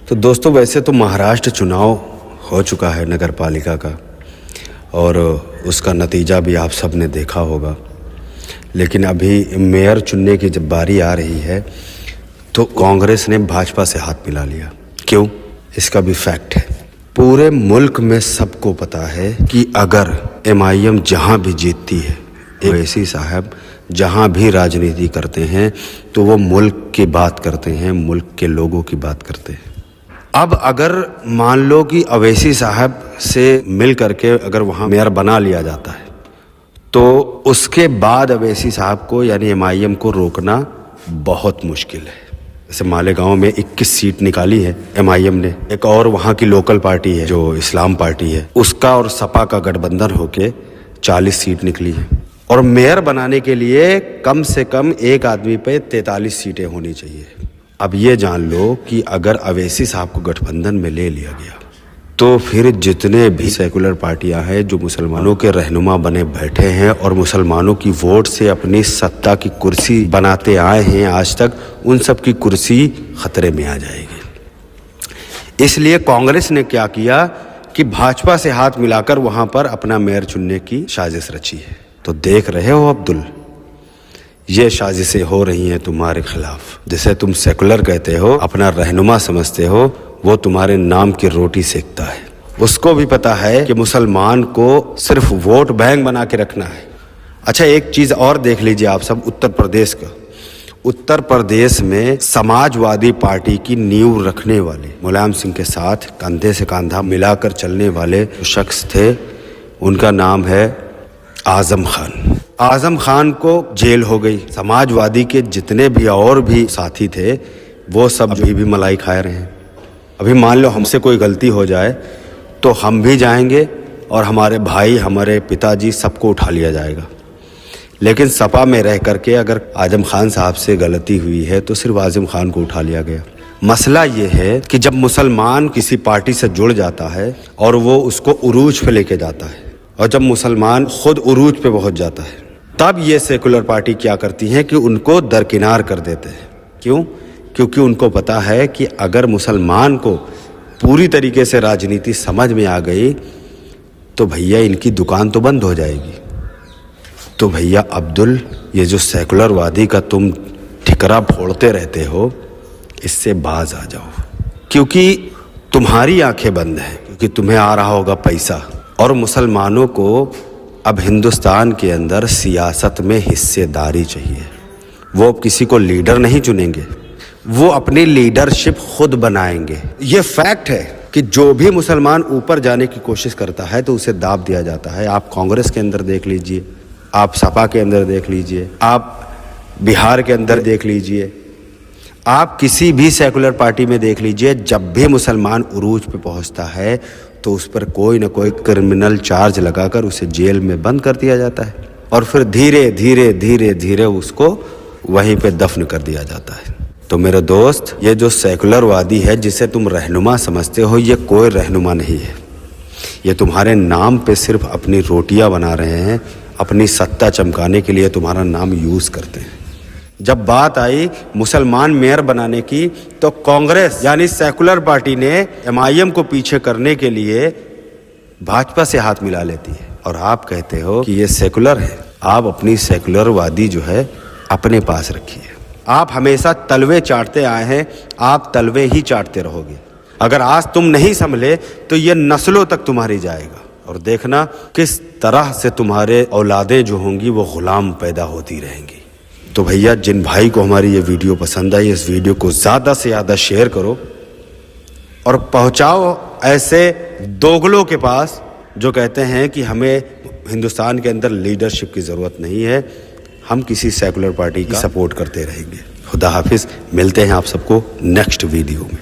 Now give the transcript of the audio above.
तो दोस्तों वैसे तो महाराष्ट्र चुनाव हो चुका है नगर पालिका का और उसका नतीजा भी आप सब ने देखा होगा, लेकिन अभी मेयर चुनने की जब बारी आ रही है तो कांग्रेस ने भाजपा से हाथ मिला लिया। क्यों? इसका भी फैक्ट है। पूरे मुल्क में सबको पता है कि अगर MIM जहां भी जीतती है, ओवैसी साहब जहां भी राजनीति करते हैं तो वो मुल्क की बात करते हैं, मुल्क के लोगों की बात करते हैं। अब अगर मान लो कि ओवैसी साहब से मिल करके अगर वहाँ मेयर बना लिया जाता है तो उसके बाद ओवैसी साहब को यानी MIM को रोकना बहुत मुश्किल है। जैसे मालेगांव में 21 सीट निकाली है MIM ने, एक और वहाँ की लोकल पार्टी है जो इस्लाम पार्टी है, उसका और सपा का गठबंधन होके 40 सीट निकली है। और मेयर बनाने के लिए कम से कम एक आदमी पे 43 सीटें होनी चाहिए। अब ये जान लो कि अगर ओवैसी साहब को गठबंधन में ले लिया गया तो फिर जितने भी सेकुलर पार्टियां हैं जो मुसलमानों के रहनुमा बने बैठे हैं और मुसलमानों की वोट से अपनी सत्ता की कुर्सी बनाते आए हैं आज तक, उन सब की कुर्सी खतरे में आ जाएगी। इसलिए कांग्रेस ने क्या किया कि भाजपा से हाथ मिलाकर वहां पर अपना मेयर चुनने की साजिश रची है। तो देख रहे हो अब्दुल, ये साजिशें हो रही हैं तुम्हारे खिलाफ। जिसे तुम सेकुलर कहते हो, अपना रहनुमा समझते हो, वो तुम्हारे नाम की रोटी सेकता है। उसको भी पता है कि मुसलमान को सिर्फ वोट बैंक बना के रखना है। अच्छा, एक चीज और देख लीजिए आप सब, उत्तर प्रदेश का। उत्तर प्रदेश में समाजवादी पार्टी की नींव रखने वाले, मुलायम सिंह के साथ कंधे से कंधा मिलाकर चलने वाले शख्स थे, उनका नाम है आजम खान। आजम खान को जेल हो गई। समाजवादी के जितने भी और भी साथी थे वो सब अभी भी मलाई खा रहे हैं। अभी मान लो हमसे कोई गलती हो जाए तो हम भी जाएंगे और हमारे भाई, हमारे पिताजी, सबको उठा लिया जाएगा। लेकिन सपा में रह करके अगर आजम खान साहब से गलती हुई है तो सिर्फ आजम खान को उठा लिया गया। मसला ये है कि जब मुसलमान किसी पार्टी से जुड़ जाता है और वो उसको उरूज पे लेके जाता है, और जब मुसलमान खुद उरूज पे पहुंच जाता है, तब ये सेकुलर पार्टी क्या करती हैं कि उनको दरकिनार कर देते हैं। क्यों? क्योंकि उनको पता है कि अगर मुसलमान को पूरी तरीके से राजनीति समझ में आ गई तो भैया इनकी दुकान तो बंद हो जाएगी। तो भैया अब्दुल, ये जो सेकुलरवादी का तुम ठिकरा फोड़ते रहते हो, इससे बाज आ जाओ, क्योंकि तुम्हारी आंखें बंद हैं, क्योंकि तुम्हें आ रहा होगा पैसा। और मुसलमानों को अब हिंदुस्तान के अंदर सियासत में हिस्सेदारी चाहिए। वो अब किसी को लीडर नहीं चुनेंगे, वो अपनी लीडरशिप खुद बनाएंगे। ये फैक्ट है कि जो भी मुसलमान ऊपर जाने की कोशिश करता है तो उसे दाब दिया जाता है। आप कांग्रेस के अंदर देख लीजिए, आप सपा के अंदर देख लीजिए, आप बिहार के अंदर देख लीजिए, आप किसी भी सेकुलर पार्टी में देख लीजिए, जब भी मुसलमान उरूज पे पहुंचता है तो उस पर कोई ना कोई क्रिमिनल चार्ज लगाकर उसे जेल में बंद कर दिया जाता है और फिर धीरे धीरे धीरे धीरे उसको वहीं पे दफन कर दिया जाता है। तो मेरे दोस्त, ये जो सेकुलरवादी है जिसे तुम रहनुमा समझते हो, ये कोई रहनुमा नहीं है। ये तुम्हारे नाम पे सिर्फ अपनी रोटियां बना रहे हैं, अपनी सत्ता चमकाने के लिए तुम्हारा नाम यूज करते हैं। जब बात आई मुसलमान मेयर बनाने की तो कांग्रेस यानी सेकुलर पार्टी ने MIM को पीछे करने के लिए भाजपा से हाथ मिला लेती है। और आप कहते हो कि ये सेकुलर है। आप अपनी सेकुलरवादी जो है अपने पास रखिए। आप हमेशा तलवे चाटते आए हैं, आप तलवे ही चाटते रहोगे। अगर आज तुम नहीं संभले तो ये नस्लों तक तुम्हारी जाएगा। और देखना किस तरह से तुम्हारे औलादें जो होंगी वो गुलाम पैदा होती रहेंगी। तो भैया, जिन भाई को हमारी ये वीडियो पसंद आई, इस वीडियो को ज़्यादा से ज़्यादा शेयर करो और पहुंचाओ ऐसे दोगलों के पास जो कहते हैं कि हमें हिंदुस्तान के अंदर लीडरशिप की ज़रूरत नहीं है, हम किसी सेकुलर पार्टी की सपोर्ट करते रहेंगे। खुदा हाफिज़। मिलते हैं आप सबको नेक्स्ट वीडियो में।